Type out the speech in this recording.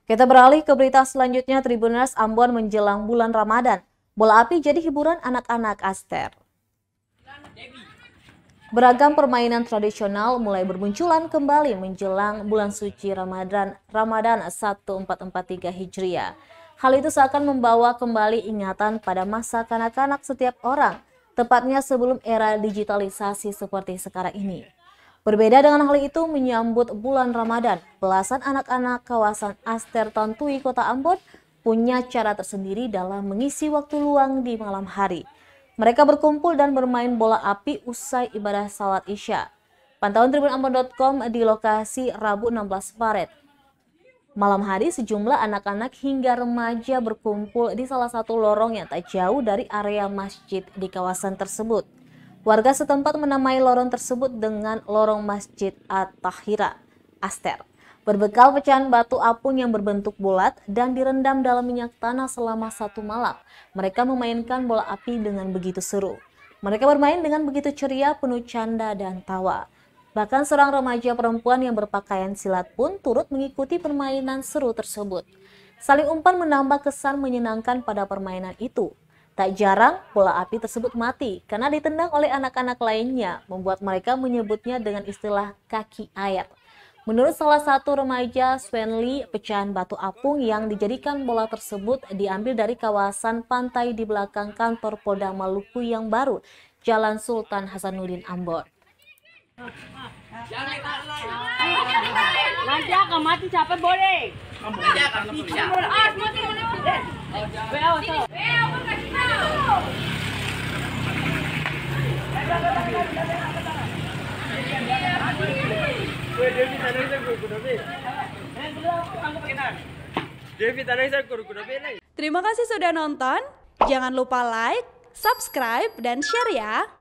Kita beralih ke berita selanjutnya. Tribuners Ambon menjelang bulan Ramadan. Bola api jadi hiburan anak-anak Aster. Beragam permainan tradisional mulai bermunculan kembali menjelang bulan suci Ramadan 1443 Hijriah. Hal itu seakan membawa kembali ingatan pada masa kanak-kanak setiap orang, tepatnya sebelum era digitalisasi seperti sekarang ini. Berbeda dengan hal itu, menyambut bulan Ramadan, belasan anak-anak kawasan Aster Tantui, Kota Ambon punya cara tersendiri dalam mengisi waktu luang di malam hari. Mereka berkumpul dan bermain bola api usai ibadah salat Isya. Pantauan tribunambon.com di lokasi Rabu 16 Maret. Malam hari sejumlah anak-anak hingga remaja berkumpul di salah satu lorong yang tak jauh dari area masjid di kawasan tersebut. Warga setempat menamai lorong tersebut dengan Lorong Masjid At-Tahira, Aster. Berbekal pecahan batu apung yang berbentuk bulat dan direndam dalam minyak tanah selama 1 malam, mereka memainkan bola api dengan begitu seru. Mereka bermain dengan begitu ceria, penuh canda dan tawa. Bahkan seorang remaja perempuan yang berpakaian silat pun turut mengikuti permainan seru tersebut. Saling umpan menambah kesan menyenangkan pada permainan itu. Tak jarang bola api tersebut mati karena ditendang oleh anak-anak lainnya, membuat mereka menyebutnya dengan istilah kaki air. Menurut salah satu remaja, Swenly, pecahan batu apung yang dijadikan bola tersebut diambil dari kawasan pantai di belakang kantor Polda Maluku yang baru, Jalan Sultan Hasanuddin Ambon. Nanti akan mati siapa boleh? Terima kasih sudah nonton. Jangan lupa like, subscribe, dan share ya.